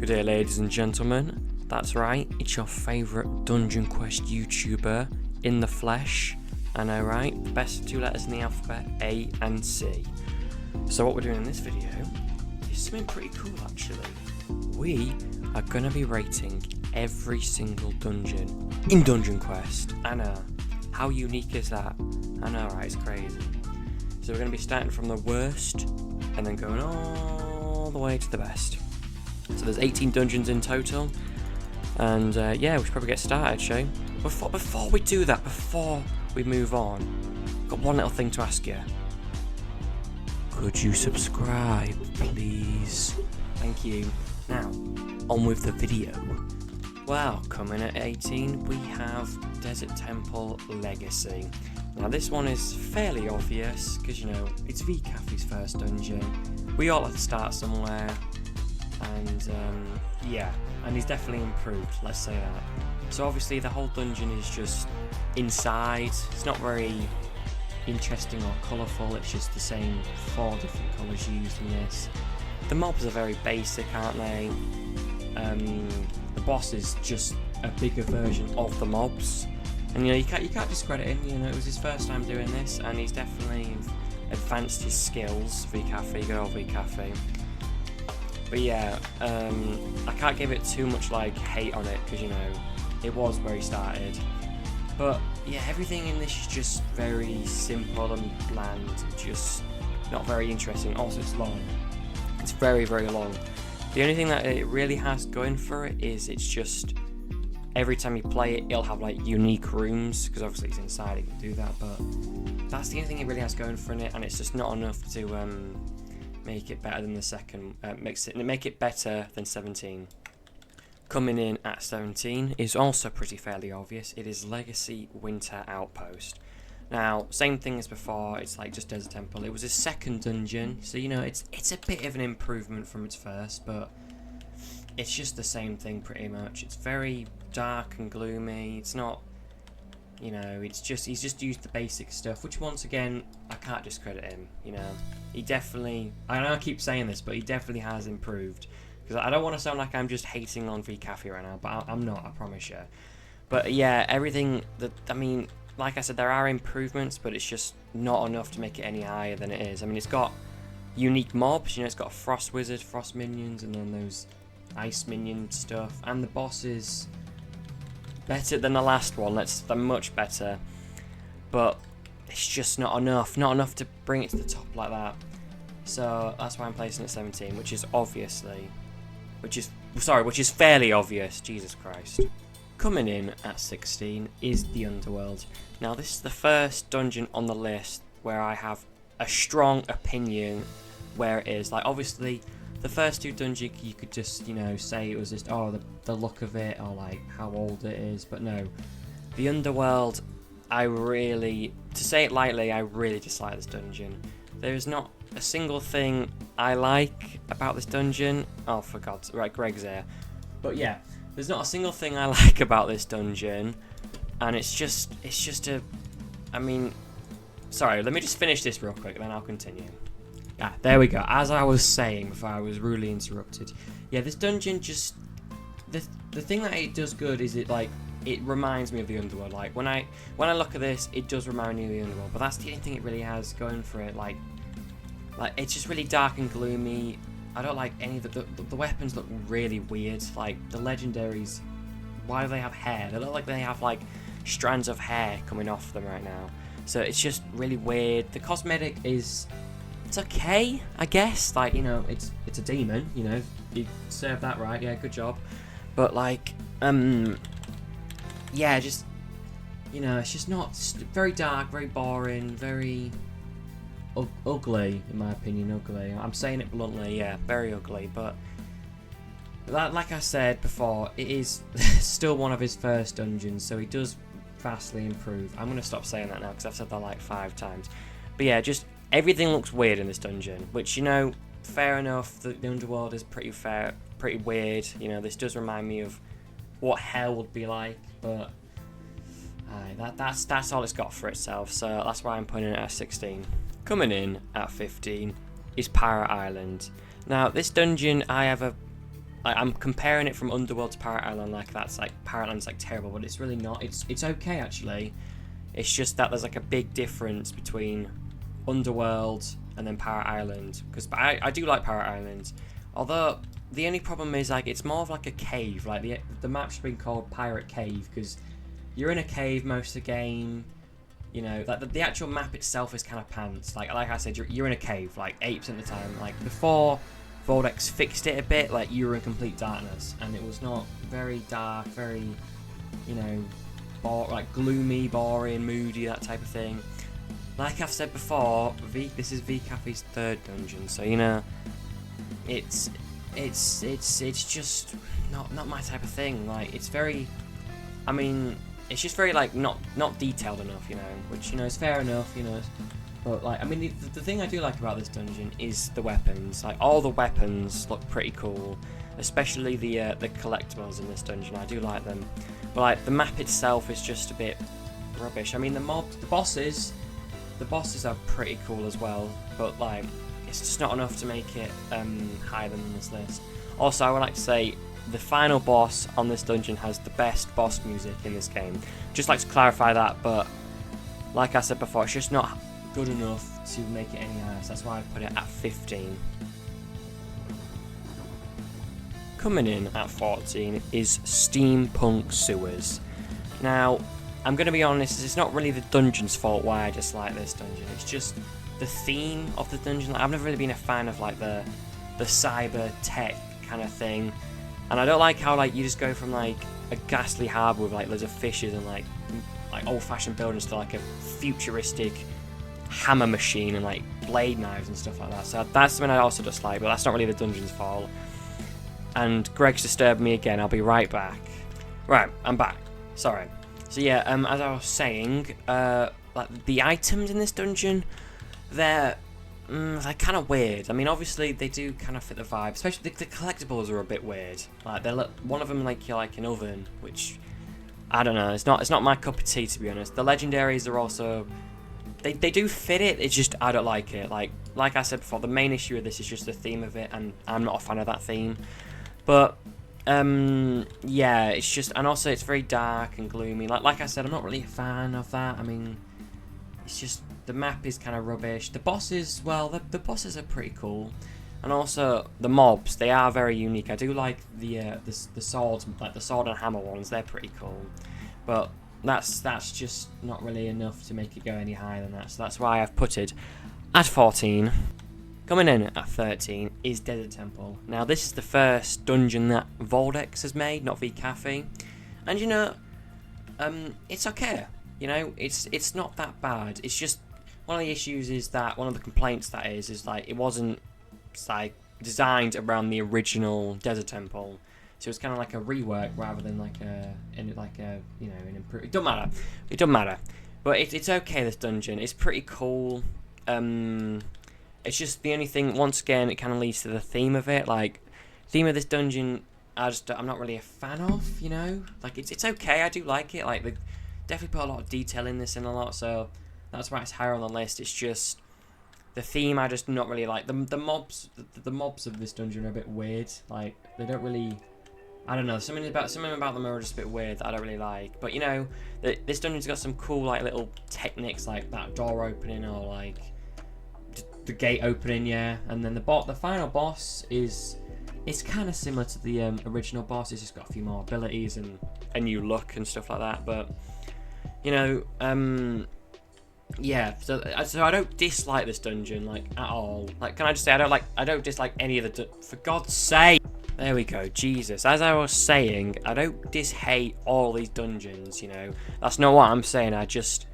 Good day, ladies and gentlemen. That's right, it's your favourite Dungeon Quest YouTuber in the flesh. I know, right? The best two letters in the alphabet, A and C. So what we're doing in this video is something pretty cool, actually. We are going to be rating every single dungeon in Dungeon Quest. I know. How unique is that? I know, right? It's crazy. So we're going to be starting from the worst and then going all the way to the best. So there's 18 dungeons in total. And yeah, we should probably get started, shall we? Before we do that, before we move on, I've got one little thing to ask you. Could you subscribe, please? Thank you. Now, on with the video. Well, coming at 18, we have Desert Temple Legacy. Now this one is fairly obvious, because you know, it's V-Cafe's first dungeon. We all have to start somewhere, and yeah, and he's definitely improved, let's say that. So obviously the whole dungeon is just inside. It's not very interesting or colourful, it's just the same 4 different colours used in this. The mobs are very basic, aren't they? The boss is just a bigger version of the mobs. And you know, you can't discredit him, you know, it was his first time doing this, and he's definitely advanced his skills, V-Cafe, good old V-Cafe. But yeah, I can't give it too much like hate on it, because you know, it was where he started. But yeah, everything in this is just very simple and bland, just not very interesting. Also, it's long. It's very, very long. The only thing that it really has going for it is it's just every time you play it, it'll have like unique rooms, because obviously it's inside, it can do that, but that's the only thing it really has going for it, and it's just not enough to make it better than the second, make it better than 17. Coming in at 17 is also pretty fairly obvious. It is Legacy Winter Outpost. Now, same thing as before, it's like just Desert Temple. It was his second dungeon, so you know, it's a bit of an improvement from its first, but it's just the same thing pretty much. It's very dark and gloomy. It's not, you know, he's just used the basic stuff, which once again, I can't discredit him, you know. He definitely, I know I keep saying this, but he definitely has improved. Because I don't want to sound like I'm just hating on V-Cafe right now, but I'm not, I promise you. But yeah, everything that, I mean, like I said, there are improvements, but it's just not enough to make it any higher than it is. I mean, it's got unique mobs, you know, it's got a Frost Wizard, Frost Minions, and then those Ice Minion stuff. And the boss is better than the last one, they're much better. But it's just not enough to bring it to the top like that. So that's why I'm placing it at 17, which is fairly obvious, Jesus Christ. Coming in at 16 is the Underworld. Now this is the first dungeon on the list where I have a strong opinion where it is. Like obviously the first 2 dungeons you could just, you know, say it was just, oh, the look of it, or like how old it is, but no. The Underworld, to say it lightly, I really dislike this dungeon. There is not a single thing I like about this dungeon. Oh, for God's sake, right, Greg's here. But yeah, there's not a single thing I like about this dungeon, and it's just I mean, sorry, let me just finish this real quick, then I'll continue. Ah, there we go. As I was saying before I was rudely interrupted. Yeah, this dungeon just, the thing that it does good is it reminds me of the Underworld. Like when I look at this, it does remind me of the Underworld. But that's the only thing it really has going for it. Like it's just really dark and gloomy. I don't like any of the weapons look really weird. Like the legendaries, why do they have hair? They look like they have like strands of hair coming off them right now. So it's just really weird. The cosmetic is, it's okay, I guess. Like, you know, it's a demon. You know, you served that right. Yeah, good job. But like, yeah, just, you know, it's just not, very dark, very boring, very ugly, in my opinion, ugly. I'm saying it bluntly, yeah, very ugly, but like I said before, it is still one of his first dungeons, so he does vastly improve. I'm going to stop saying that now, because I've said that like 5 times. But yeah, just everything looks weird in this dungeon, which, you know, fair enough, the Underworld is pretty weird, you know, this does remind me of what hell would be like, but that's all it's got for itself, so that's why I'm putting it at 16. Coming in at 15 is Pirate Island. Now, this dungeon I have a I'm comparing it from Underworld to Pirate Island, like that's like Pirate Island's like terrible, but it's really not. It's okay actually. It's just that there's like a big difference between Underworld and then Pirate Island, because I do like Pirate Island, although the only problem is like it's more of like a cave. Like the map's been called Pirate Cave because you're in a cave most of the game. You know, like the actual map itself is kind of pants. Like I said, you're in a cave like 8% of the time. Like before Vortex fixed it a bit, like you were in complete darkness, and it was not very dark, very, you know, like gloomy, boring, moody, that type of thing. Like I've said before, this is VCaffe's third dungeon, so you know, it's just not my type of thing. Like it's very, I mean, it's just very like not detailed enough, you know, which you know is fair enough, you know. But like, I mean, the thing I do like about this dungeon is the weapons. Like all the weapons look pretty cool, especially the collectibles in this dungeon. I do like them, but like the map itself is just a bit rubbish. I mean, the bosses are pretty cool as well, but like it's just not enough to make it higher than this list. Also, I would like to say the final boss on this dungeon has the best boss music in this game. Just like to clarify that, but like I said before, it's just not good enough to make it any higher, so that's why I put it at 15. Coming in at 14 is Steampunk Sewers. Now, I'm going to be honest, it's not really the dungeon's fault why I dislike this dungeon, it's just the theme of the dungeon. Like, I've never really been a fan of like the cyber tech kind of thing, and I don't like how like you just go from like a ghastly harbour with like loads of fishes and like old-fashioned buildings to like a futuristic hammer machine and like blade knives and stuff like that. So that's something I also dislike, but that's not really the dungeon's fault. And Greg's disturbed me again. I'll be right back. Right, I'm back. Sorry. So yeah, as I was saying, like the items in this dungeon, they're kind of weird. I mean, obviously they do kind of fit the vibe. Especially the collectibles are a bit weird. Like one of them like an oven, which I don't know. It's not my cup of tea, to be honest. The legendaries are also they do fit it. It's just I don't like it. Like I said before, the main issue with this is just the theme of it, and I'm not a fan of that theme. But yeah, it's just, and also it's very dark and gloomy. Like I said, I'm not really a fan of that. I mean, it's just the map is kind of rubbish. The bosses, well, the bosses are pretty cool, and also the mobs, they are very unique. I do like the swords, like the sword and hammer ones. They're pretty cool, but that's just not really enough to make it go any higher than that. So that's why I've put it at 14. Coming in at 13 is Desert Temple. Now this is the first dungeon that Vortex has made, not VCafe, and you know, it's okay. You know, it's not that bad. It's just one of the issues is that one of the complaints that is like it wasn't like designed around the original Desert Temple, so it's kind of like a rework rather than like an improve. It doesn't matter. But it's okay. This dungeon, it's pretty cool. It's just the only thing. Once again, it kind of leads to the theme of it. Like, theme of this dungeon, I'm not really a fan of. You know, like it's okay. I do like it. Like they definitely put a lot of detail in this and a lot, so that's why it's higher on the list. It's just the theme I just not really like. The mobs of this dungeon are a bit weird. Like they don't really. I don't know. Something about them are just a bit weird that I don't really like. But you know, this dungeon's got some cool like little techniques, like that door opening or like the gate opening, yeah. And then the final boss it's kind of similar to the original boss. It's just got a few more abilities and a new look and stuff like that. But you know, yeah. So I don't dislike this dungeon like at all. Like, can I just say I don't dislike any of the. For God's sake. There we go, Jesus. As I was saying, I don't hate all these dungeons, you know. That's not what I'm saying. I just,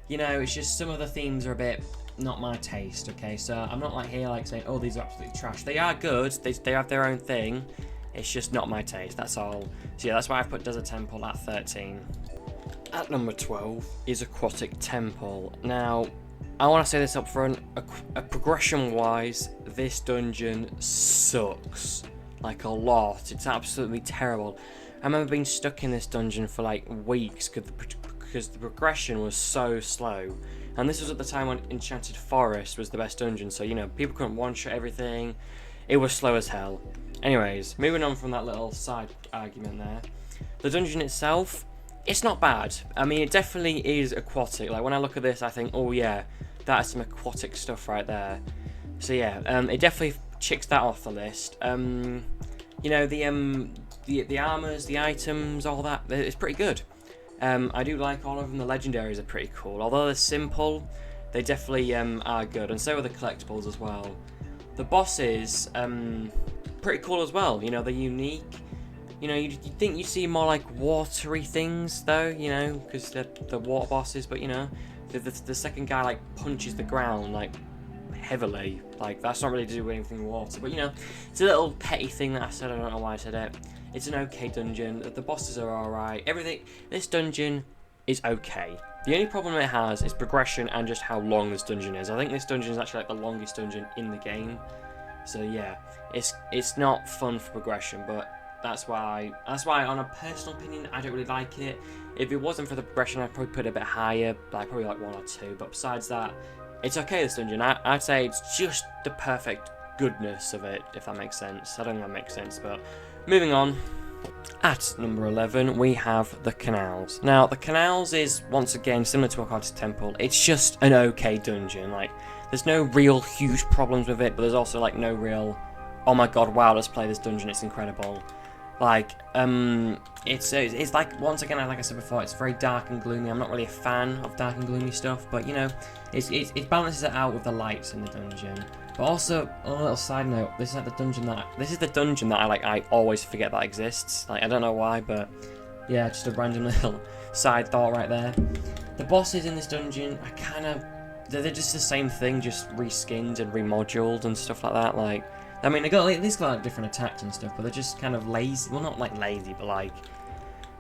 you know, it's just some of the themes are a bit not my taste, okay? So I'm not like here like saying, oh, these are absolutely trash. They are good. They have their own thing. It's just not my taste, that's all. So yeah, that's why I've put Desert Temple at 13. At number 12 is Aquatic Temple. Now, I want to say this up front. Progression-wise, this dungeon sucks. Like a lot. It's absolutely terrible. I remember being stuck in this dungeon for like weeks because the progression was so slow. And this was at the time when Enchanted Forest was the best dungeon, so you know, people couldn't one-shot everything. It was slow as hell. Anyways, moving on from that little side argument there. The dungeon itself, it's not bad. I mean, it definitely is aquatic. Like, when I look at this, I think, oh yeah, that's some aquatic stuff right there. So yeah, it definitely checks that off the list. You know, the armors, the items, all that, it's pretty good. I do like all of them. The legendaries are pretty cool. Although they're simple, they definitely are good. And so are the collectibles as well. The bosses, pretty cool as well. You know, they're unique. You know, you'd think you'd see more like watery things though, you know, because they're the water bosses. But you know, the second guy like punches the ground like heavily. Like, that's not really to do with anything with water. But you know, it's a little petty thing that I said. I don't know why I said it. It's an okay dungeon. The bosses are alright. Everything. This dungeon is okay. The only problem it has is progression and just how long this dungeon is. I think this dungeon is actually like the longest dungeon in the game. So yeah, it's not fun for progression, but that's why on a personal opinion I don't really like it. If it wasn't for the progression, I'd probably put it a bit higher, like probably like 1 or 2. But besides that, it's okay, this dungeon. I'd say it's just the perfect goodness of it, if that makes sense. I don't know if that makes sense, but moving on. At number 11, we have the Canals. Now, the Canals is, once again, similar to Aquatic Temple. It's just an okay dungeon. Like, there's no real huge problems with it, but there's also, like, no real, oh my god, wow, let's play this dungeon, it's incredible. Like, it's like, once again, like I said before, it's very dark and gloomy. I'm not really a fan of dark and gloomy stuff, but, you know, it balances it out with the lights in the dungeon. But also, on a little side note, this is the dungeon that I always forget that exists. Like, I don't know why, but yeah, just a random little side thought right there. The bosses in this dungeon are they're just the same thing, just reskinned and remoduled and stuff like that. Like, I mean, they got like different attacks and stuff, but they're just kind of lazy. Well, not like lazy, but like,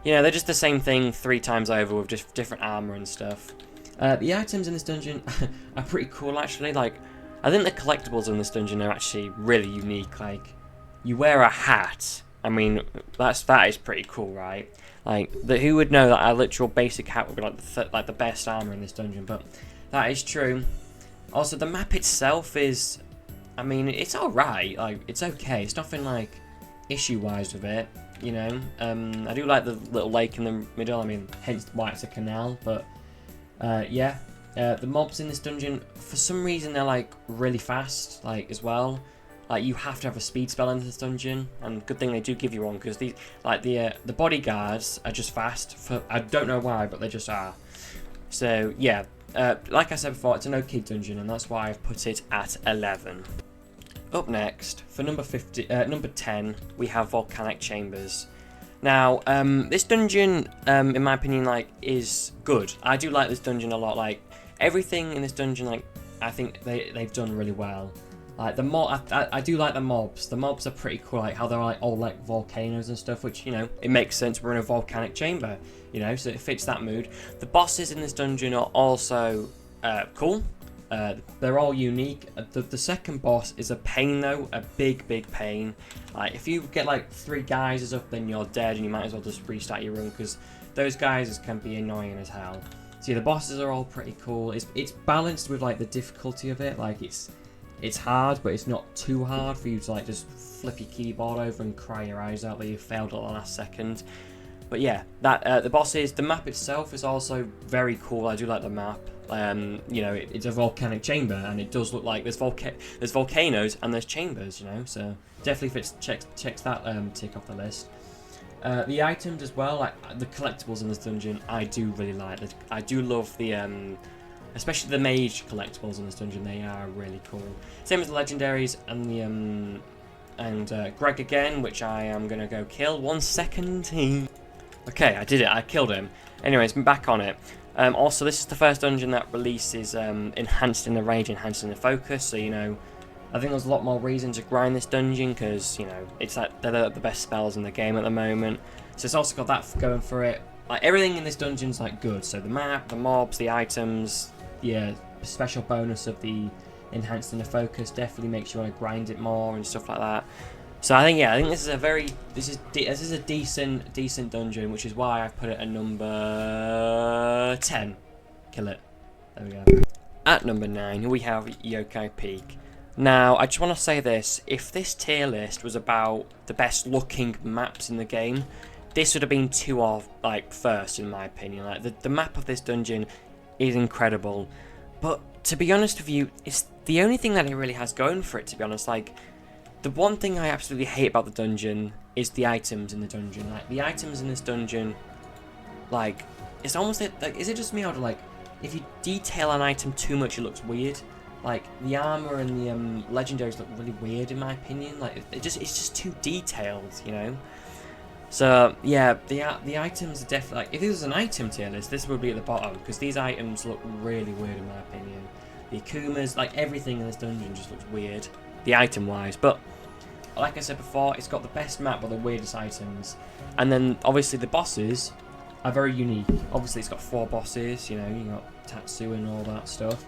you know, they're just the same thing 3 times over with just different armor and stuff. The items in this dungeon are pretty cool, actually. Like, I think the collectibles in this dungeon are actually really unique. Like, you wear a hat. I mean, that is pretty cool, right? Like, who would know that a literal basic hat would be like the best armor in this dungeon? But that is true. Also, the map itself is, I mean, it's alright. Like, it's okay. It's nothing like issue-wise with it. You know, I do like the little lake in the middle. I mean, hence why it's a canal. But yeah. The mobs in this dungeon, for some reason, they're like really fast, like as well. Like, you have to have a speed spell in this dungeon, and good thing they do give you one, because the bodyguards are just fast. I don't know why, but they just are. So yeah, like I said before, it's an okay dungeon, and that's why I've put it at 11. Up next, for number 10, we have Volcanic Chambers. Now, this dungeon, in my opinion, like, is good. I do like this dungeon a lot. Like, everything in this dungeon, like, I think they've done really well. Like, I do like the mobs. The mobs are pretty cool, like how they're like all like volcanoes and stuff, which, you know, it makes sense. We're in a volcanic chamber, you know, so it fits that mood. The bosses in this dungeon are also cool. They're all unique. The second boss is a pain though, a big pain. Like, if you get like 3 geysers up, then you're dead, and you might as well just restart your run, because those geysers can be annoying as hell. So yeah, the bosses are all pretty cool. It's balanced with like the difficulty of it. Like, it's hard, but it's not too hard for you to like just flip your keyboard over and cry your eyes out that you failed at the last second. But yeah, the map itself is also very cool. I do like the map. You know, it's a volcanic chamber, and it does look like there's volcanoes and there's chambers, you know, so definitely checks that tick off the list. The items as well, like the collectibles in this dungeon, I do really like. I do love the especially the mage collectibles in this dungeon. They are really cool. Same as the legendaries and the Greg again, which I am gonna go kill. 1 second. Okay, I did it. I killed him. Anyways, I'm back on it. Also, this is the first dungeon that releases enhanced in the range, enhanced in the focus. So, you know, I think there's a lot more reason to grind this dungeon, because, you know, it's like they're the best spells in the game at the moment. So it's also got that going for it. Like, everything in this dungeon's like good. So the map, the mobs, the items, the special bonus of the enhanced in the focus definitely makes you want to grind it more and stuff like that. So I think this is a decent dungeon, which is why I've put it at number 10. Kill it. There we go. At number 9, we have Yokai Peak. Now, I just want to say this, if this tier list was about the best looking maps in the game, this would have been two of, like, first in my opinion. Like, the map of this dungeon is incredible, but to be honest with you, it's the only thing that it really has going for it, to be honest. Like, the one thing I absolutely hate about the dungeon is the items in the dungeon. Like, the items in this dungeon, like, it's almost like, is it just me, or like, if you detail an item too much, it looks weird? Like, the armor and the legendaries look really weird in my opinion. Like, it's just too detailed, you know. So yeah, the items are definitely, like, if it was an item tier list, this would be at the bottom, because these items look really weird in my opinion. The Akumas, like, everything in this dungeon just looks weird, the item wise. But like I said before, it's got the best map with the weirdest items, and then obviously the bosses are very unique. Obviously it's got 4 bosses, you know, you got Tatsu and all that stuff.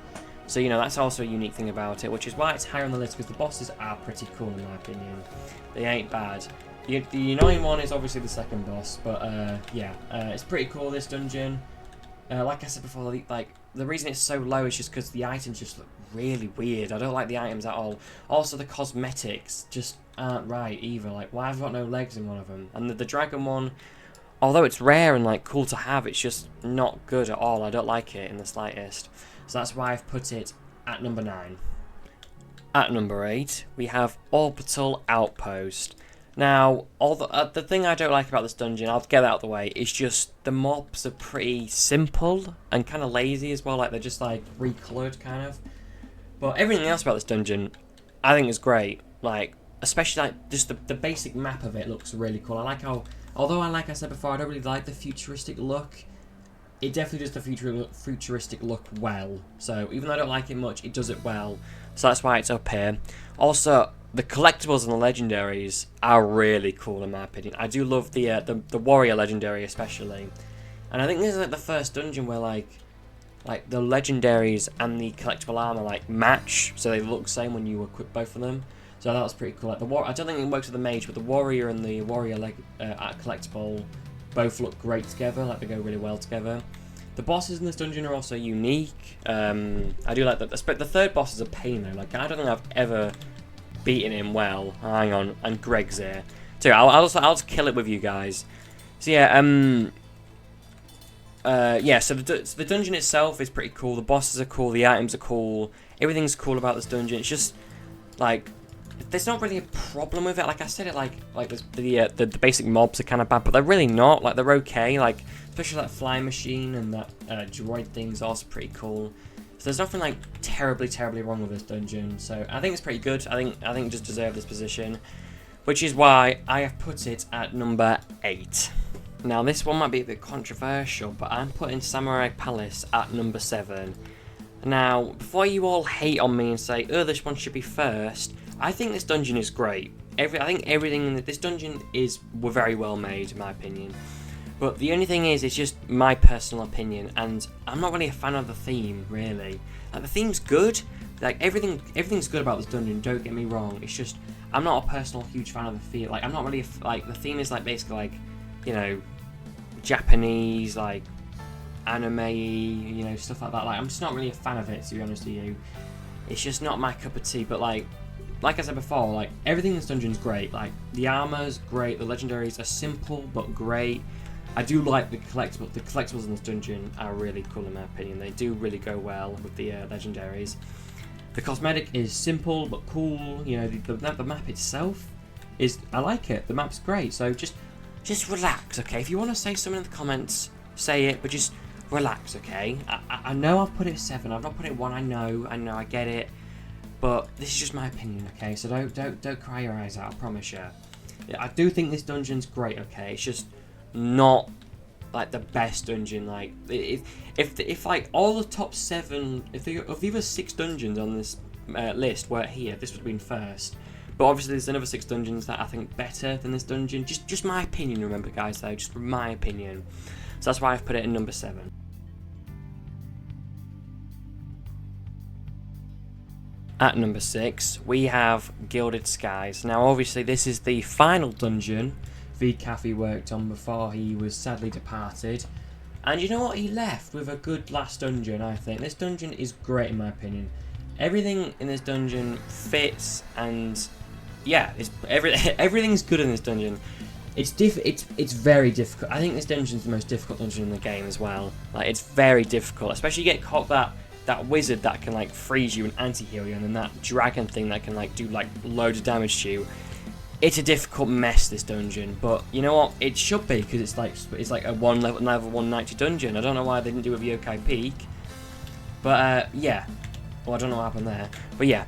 So, you know, that's also a unique thing about it, which is why it's higher on the list, because the bosses are pretty cool in my opinion. They ain't bad. The annoying one is obviously the second boss, but yeah, it's pretty cool, this dungeon. Like I said before, like, the reason it's so low is just because the items just look really weird. I don't like the items at all. Also, the cosmetics just aren't right either. Like, why have I got no legs in one of them? And the dragon one, although it's rare and, like, cool to have, it's just not good at all. I don't like it in the slightest. So that's why I've put it at number 9. At number 8, we have Orbital Outpost. Now, the thing I don't like about this dungeon, I'll get that out of the way, is just the mobs are pretty simple and kind of lazy as well. Like, they're just, like, recoloured, kind of. But everything else about this dungeon, I think is great. Like, especially, like, just the basic map of it looks really cool. I like how, although like I said before, I don't really like the futuristic look, it definitely does the futuristic look well. So, even though I don't like it much, it does it well. So that's why it's up here. Also, the collectibles and the legendaries are really cool in my opinion. I do love the warrior legendary especially. And I think this is like the first dungeon where like the legendaries and the collectible armor like match, so they look the same when you equip both of them. So that was pretty cool. Like I don't think it works with the mage, but the warrior and the warrior collectible both look great together. Like, they go really well together. The bosses in this dungeon are also unique. I do like that. The third boss is a pain though. Like, I don't think I've ever beaten him well. Hang on, and Greg's here. So I'll just kill it with you guys. So yeah, yeah. So the dungeon itself is pretty cool. The bosses are cool. The items are cool. Everything's cool about this dungeon. It's just like, there's not really a problem with it. Like I said, it like the basic mobs are kind of bad, but they're really not. Like, they're okay. Like, especially that flying machine and that droid thing's also pretty cool. So there's nothing like terribly wrong with this dungeon. So I think it's pretty good. I think it just deserves this position, which is why I have put it at number 8. Now this one might be a bit controversial, but I'm putting Samurai Palace at number 7. Now, before you all hate on me and say, oh, this one should be first, I think this dungeon is great. I think everything in this dungeon were very well made, in my opinion. But the only thing is, it's just my personal opinion, and I'm not really a fan of the theme, really. Like, the theme's good. Like, everything's good about this dungeon, don't get me wrong. It's just, I'm not a personal huge fan of the theme. Like, I'm not really, like, the theme is, like, basically, like, you know, Japanese, like, anime-y, you know, stuff like that. Like, I'm just not really a fan of it, to be honest with you. It's just not my cup of tea, but, like I said before, like, everything in this dungeon's great. Like, the armor's great, the legendaries are simple but great. I do like the collectibles. The collectibles in this dungeon are really cool in my opinion. They do really go well with the legendaries. The cosmetic is simple but cool. You know, the map itself is, I like it. The map's great. So just relax, okay? If you want to say something in the comments, say it, but just relax, okay? I know I've put it 7. I've not put it 1. I know, I get it. But this is just my opinion, okay? So don't cry your eyes out, I promise you. I do think this dungeon's great, okay? It's just not like the best dungeon. Like, if like all the top 7, if the other 6 dungeons on this list were here, this would have been first. But obviously there's another 6 dungeons that I think better than this dungeon. Just my opinion, remember guys, though, just my opinion. So that's why I've put it in number 7. At number 6, we have Gilded Skies. Now, obviously, this is the final dungeon VCafe worked on before he was sadly departed. And you know what? He left with a good last dungeon, I think. This dungeon is great, in my opinion. everything in this dungeon fits, and yeah, everything's good in this dungeon. It's very difficult. I think this dungeon's the most difficult dungeon in the game as well. Like, it's very difficult, especially you get caught that wizard that can like freeze you and anti-heal you, and then that dragon thing that can like do like loads of damage to you. It's a difficult mess, this dungeon, but you know what? It should be, because it's like a level 190 dungeon. I don't know why they didn't do it with Yokai Peak, but yeah. Well, I don't know what happened there, but yeah.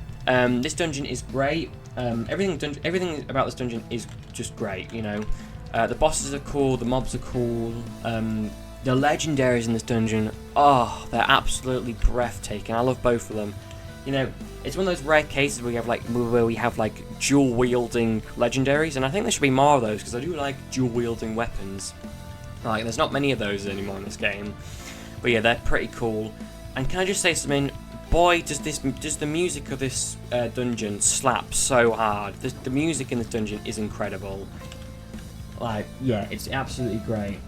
This dungeon is great. Everything about this dungeon is just great. You know, the bosses are cool, the mobs are cool. The legendaries in this dungeon, oh, they're absolutely breathtaking. I love both of them. You know, it's one of those rare cases where we have like dual wielding legendaries, and I think there should be more of those, because I do like dual wielding weapons. Like, there's not many of those anymore in this game, but yeah, they're pretty cool. And can I just say something? Boy, does the music of this dungeon slap so hard. The music in this dungeon is incredible. Like, yeah, it's absolutely great.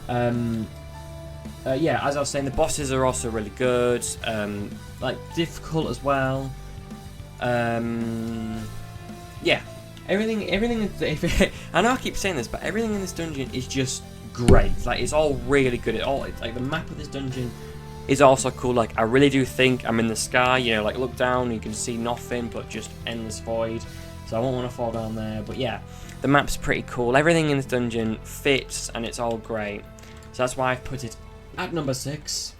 Yeah, as I was saying, the bosses are also really good. Like, difficult as well. Yeah, everything. I know I keep saying this, but everything in this dungeon is just great. Like, it's all really good. Like, the map of this dungeon is also cool. Like, I really do think I'm in the sky. You know, like, look down, you can see nothing but just endless void. So I won't want to fall down there. But yeah, the map's pretty cool. Everything in this dungeon fits, and it's all great. So that's why I've put it at number 6.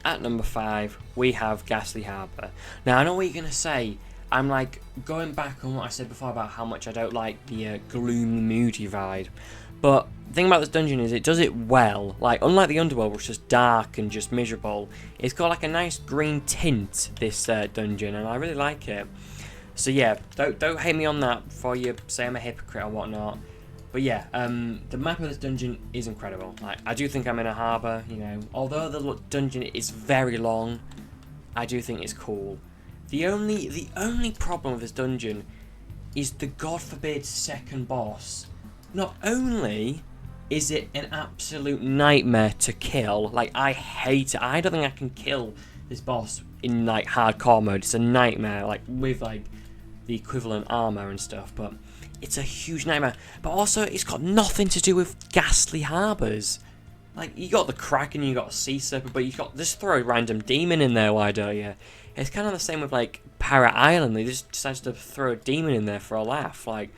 At number 5, we have Ghastly Harbour. Now, I know what you're going to say. I'm like going back on what I said before about how much I don't like the gloomy, moody vibe. But the thing about this dungeon is it does it well. Like, unlike the Underworld, which is dark and just miserable, it's got like a nice green tint, this dungeon, and I really like it. So yeah, don't hate me on that before you say I'm a hypocrite or whatnot. But yeah, the map of this dungeon is incredible. Like, I do think I'm in a harbour, you know. Although the dungeon is very long, I do think it's cool. The only problem with this dungeon is the God forbid second boss. Not only is it an absolute nightmare to kill, like, I hate it. I don't think I can kill this boss in like hardcore mode. It's a nightmare, like with like the equivalent armor and stuff, but it's a huge nightmare. But also, it's got nothing to do with Ghastly Harbours. Like, you got the Kraken, you got Sea Serpent, but you got just throw a random demon in there, why don't you? It's kind of the same with like Pirate Island. They just decided to throw a demon in there for a laugh. Like,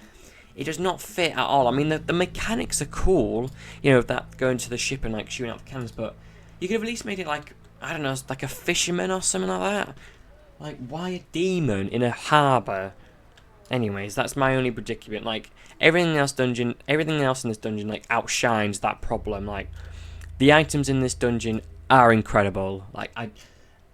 it does not fit at all. I mean, the mechanics are cool, you know, that going to the ship and like shooting out the cannons, but you could have at least made it like, I don't know, like a fisherman or something like that. Like, why a demon in a harbour? Anyways, that's my only predicament. Like, everything else in this dungeon like outshines that problem. Like, the items in this dungeon are incredible. Like,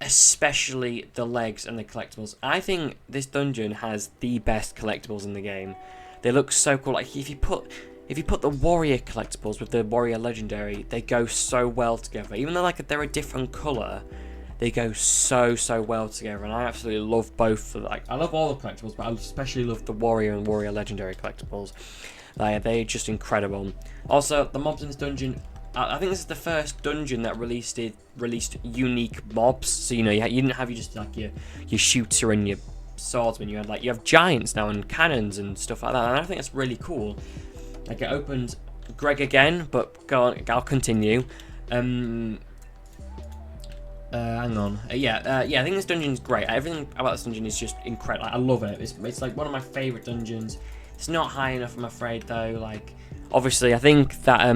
especially the legs and the collectibles. I think this dungeon has the best collectibles in the game. They look so cool. Like, if you put the warrior collectibles with the warrior legendary, they go so well together. Even though like they're a different colour, they go so well together, and I absolutely love both. Like, I love all the collectibles, but I especially love the warrior and warrior legendary collectibles. Like, they're just incredible. Also, the mobs in this dungeon, I think this is the first dungeon that released unique mobs. So, you know, you didn't have just like your shooter and your swordsman. You have giants now and cannons and stuff like that, and I think that's really cool. Like, it opened Greg again, but go on, I'll continue. Hang on. I think this dungeon's great. Everything about this dungeon is just incredible. I love it. It's like one of my favourite dungeons. It's not high enough, I'm afraid, though. Like, obviously, I think that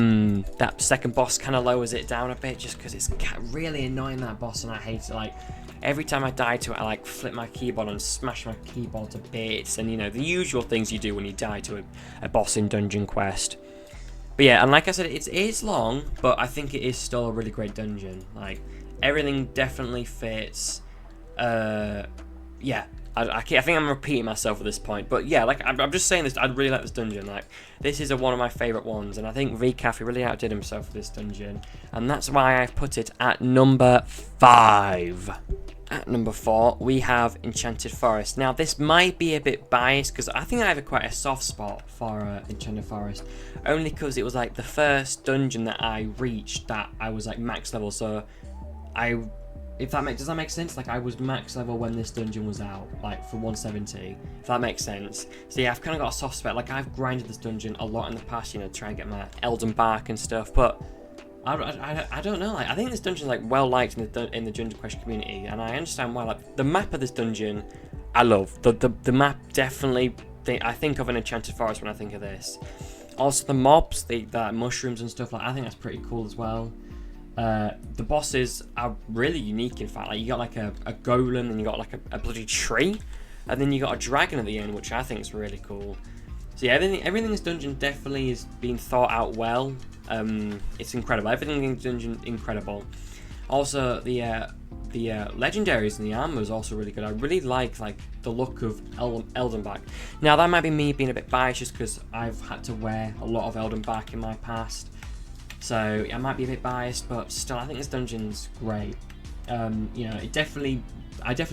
that second boss kind of lowers it down a bit, just because it's really annoying, that boss, and I hate it. Like, every time I die to it, I like flip my keyboard and smash my keyboard to bits, and you know, the usual things you do when you die to a boss in Dungeon Quest. But yeah, and like I said, it is long, but I think it is still a really great dungeon. Like, everything definitely fits. Yeah, I think I'm repeating myself at this point, but yeah, like, I'm just saying this. I really like this dungeon. Like, this is one of my favourite ones, and I think VCafe really outdid himself with this dungeon, and that's why I've put it at number 5. At number 4, we have Enchanted Forest. Now, this might be a bit biased, because I think I have quite a soft spot for Enchanted Forest, only because it was like the first dungeon that I reached that I was like max level, so I does that make sense? Like, I was max level when this dungeon was out, like for 170. If that makes sense. So yeah, I've kind of got a soft spot. Like, I've grinded this dungeon a lot in the past, you know, to try and get my Elden Bark and stuff. But I don't know. Like, I think this dungeon's like well liked in the Dungeon Quest community, and I understand why. Like, the map of this dungeon, I love. The map definitely. I think of an Enchanted Forest when I think of this. Also, the mobs, the mushrooms and stuff. Like, I think that's pretty cool as well. The bosses are really unique, in fact. Like, you got like a golem, and you got like a bloody tree, and then you got a dragon at the end, which I think is really cool. So yeah, everything in this dungeon definitely is being thought out well. It's incredible. Everything in the dungeon incredible. Also, the legendaries and the armor is also really good. I really like the look of Eldenbark. Now, that might be me being a bit biased just because I've had to wear a lot of Eldenbark in my past. So I might be a bit biased, but still, I think this dungeon's great. You know, I definitely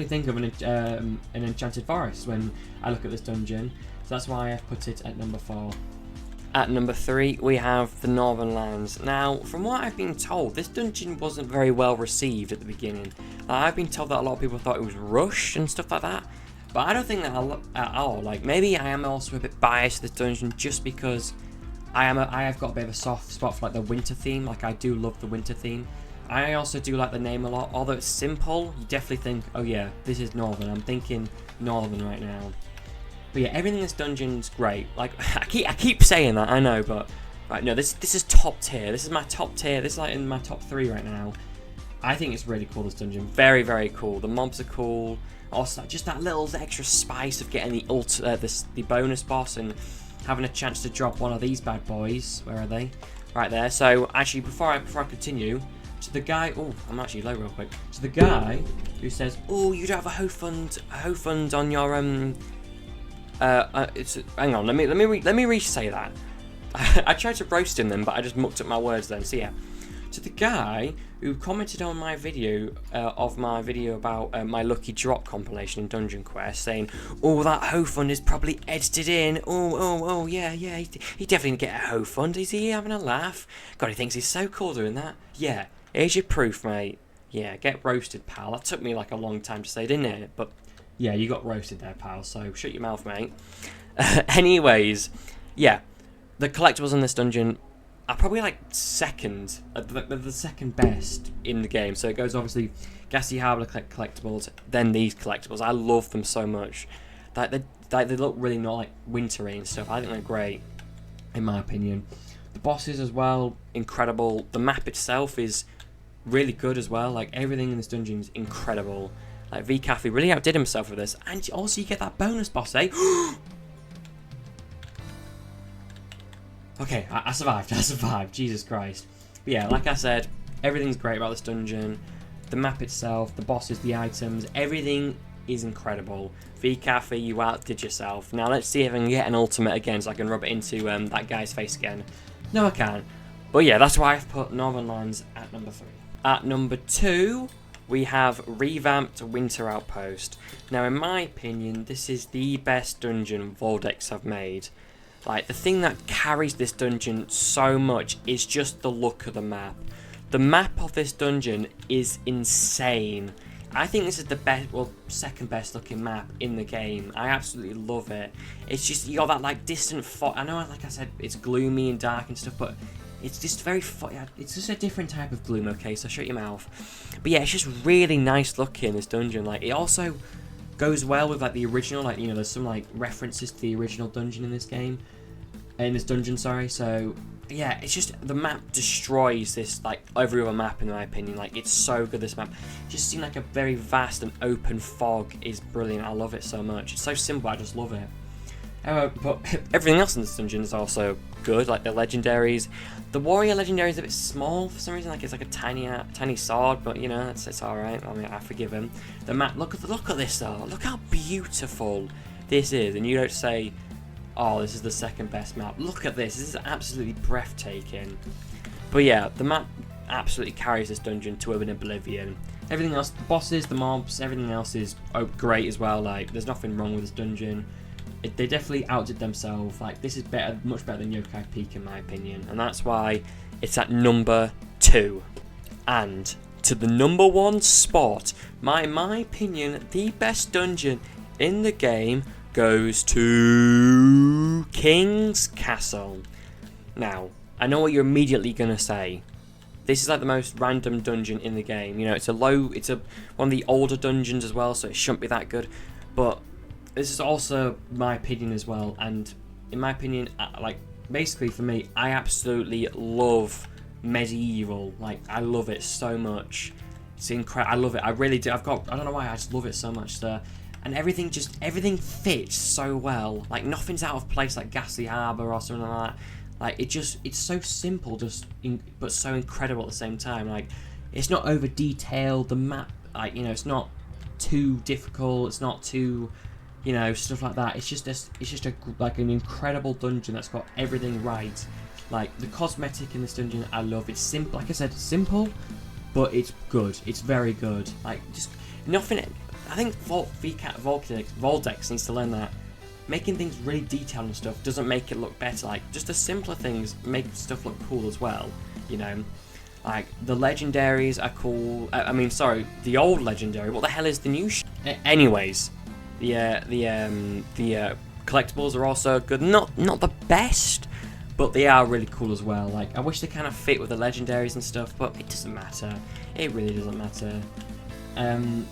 think of an Enchanted Forest when I look at this dungeon. So that's why I've put it at number 4. At number 3, we have the Northern Lands. Now, from what I've been told, this dungeon wasn't very well received at the beginning. I've been told that a lot of people thought it was rushed and stuff like that. But I don't think that at all. Like, maybe I am also a bit biased to this dungeon just because I have got a bit of a soft spot for like the winter theme. Like, I do love the winter theme. I also do like the name a lot. Although it's simple, you definitely think, oh yeah, this is Northern. I'm thinking Northern right now. But yeah, everything in this dungeon's great. Like, I keep saying that, I know, but right, no, this is top tier. This is my top tier. This is like in my top 3 right now. I think it's really cool, this dungeon. Very, very cool. The mobs are cool. Also, just that little extra spice of getting the bonus boss and having a chance to drop one of these bad boys. Where are they? Right there. So actually, before I continue, to the guy. Oh, I'm actually low real quick. To the guy who says, "Oh, you don't have a Hofund on your hang on, let me re-say that. I tried to roast him then, but I just mucked up my words then. So yeah, to the guy who commented on my video about my lucky drop compilation in Dungeon Quest, saying, "Oh, that Hofund is probably edited in. Oh, yeah, he definitely didn't get a Hofund. Is he having a laugh? God, he thinks he's so cool doing that. Yeah, here's your proof, mate. Yeah, get roasted, pal. That took me like a long time to say, didn't it? But yeah, you got roasted there, pal, so shut your mouth, mate." Anyways, yeah, the collectibles in this dungeon are probably like second, the second best in the game. So it goes obviously Gassy Harbour collectibles, then these collectibles. I love them so much. They look really not like wintry and stuff. I think they're great, in my opinion. The bosses as well, incredible. The map itself is really good as well. Like, everything in this dungeon is incredible. Like, VCafe really outdid himself with this. And also you get that bonus boss, eh? Okay, I survived. Jesus Christ. But yeah, like I said, everything's great about this dungeon. The map itself, the bosses, the items, everything is incredible. VCafe, you outdid yourself. Now let's see if I can get an ultimate again so I can rub it into that guy's face again. No, I can't. But yeah, that's why I've put Northern Lands at number 3. At number 2... we have Revamped Winter Outpost. Now, in my opinion, this is the best dungeon Vortex have made. Like, the thing that carries this dungeon so much is just the look of the map. The map of this dungeon is insane. I think this is the best, well, second best looking map in the game. I absolutely love it. It's just, you got that, like, distant fog. I know, like I said, it's gloomy and dark and stuff, but it's just very, it's just a different type of gloom, okay, so shut your mouth. But yeah, it's just really nice looking, this dungeon. Like, it also goes well with, like, the original, like, you know, there's some, like, references to the original dungeon in this game. In this dungeon, sorry, so yeah, it's just, the map destroys this, like, every other map in my opinion. Like, it's so good, this map. It just seems like a very vast and open fog is brilliant. I love it so much. It's so simple, I just love it. But everything else in this dungeon is also good, like the legendaries. The warrior legendary is a bit small for some reason, like it's like a tiny sword, but you know, it's alright. I mean, I forgive him. The map, look at this though. Look how beautiful this is, and you don't say, "Oh, this is the second best map." Look at this. This is absolutely breathtaking. But yeah, the map absolutely carries this dungeon to an oblivion. Everything else, the bosses, the mobs, everything else is great as well. Like, there's nothing wrong with this dungeon. They definitely outdid themselves. Like, this is better, much better than Yokai Peak in my opinion, and that's why it's at number 2. And to the number one spot. In my opinion, the best dungeon in the game goes to King's Castle. Now, I know what you're immediately gonna say. This is like the most random dungeon in the game. You know, it's one of the older dungeons as well, so it shouldn't be that good. But this is also my opinion as well, and in my opinion, like basically for me, I absolutely love Medieval. Like, I love it so much. It's incredible. I love it. I really do. I don't know why, I just love it so much, sir. And everything fits so well. Like, nothing's out of place, like Ghastly Harbour or something like that. Like, it's so simple, but so incredible at the same time. Like, it's not over detailed. The map, like, you know, it's not too difficult. It's not too, you know, stuff like that. It's just like an incredible dungeon that's got everything right. Like, the cosmetic in this dungeon, I love. It's simple. Like I said, it's simple, but it's good. It's very good. Like, just nothing. I think Voldex needs to learn that. Making things really detailed and stuff doesn't make it look better. Like, just the simpler things make stuff look cool as well, you know. Like, the legendaries are cool. I mean, sorry, the old legendary. What the hell is the new anyways, the collectibles are also good. Not the best, but they are really cool as well. Like, I wish they kind of fit with the legendaries and stuff, but it doesn't matter. It really doesn't matter.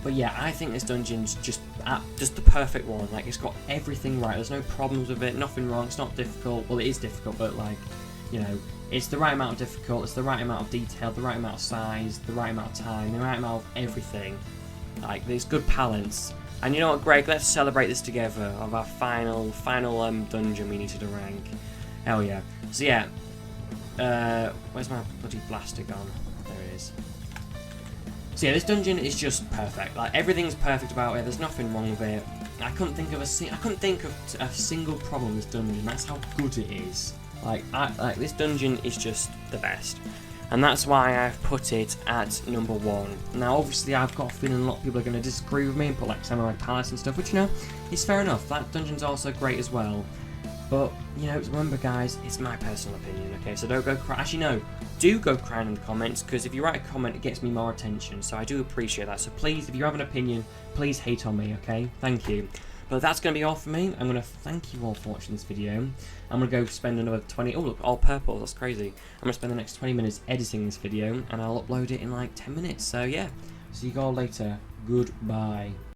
But yeah, I think this dungeon's just the perfect one. Like, it's got everything right. There's no problems with it, nothing wrong. It's not difficult. Well, it is difficult, but like, you know, it's the right amount of difficult. It's the right amount of detail, the right amount of size, the right amount of time, the right amount of everything. Like, there's good balance. And you know what, Greg? Let's celebrate this together of our final dungeon we needed to rank. Hell yeah. So yeah, where's my bloody blaster gone? There it is. So yeah, this dungeon is just perfect. Like, everything's perfect about it. There's nothing wrong with it. I couldn't think of a single problem with this dungeon. That's how good it is. Like this dungeon is just the best, and that's why I've put it at number 1. Now, obviously, I've got a feeling a lot of people are going to disagree with me and put like Samurai Palace and stuff, which, you know, is fair enough. That dungeon's also great as well. But, you know, remember, guys, it's my personal opinion, okay? So don't go actually, no, do go crying in the comments, because if you write a comment, it gets me more attention, so I do appreciate that. So please, if you have an opinion, please hate on me, okay? Thank you. But that's going to be all for me. I'm going to thank you all for watching this video. I'm going to go spend another 20... Oh, look, all purple. That's crazy. I'm going to spend the next 20 minutes editing this video, and I'll upload it in like 10 minutes. So, yeah. See you all later. Goodbye.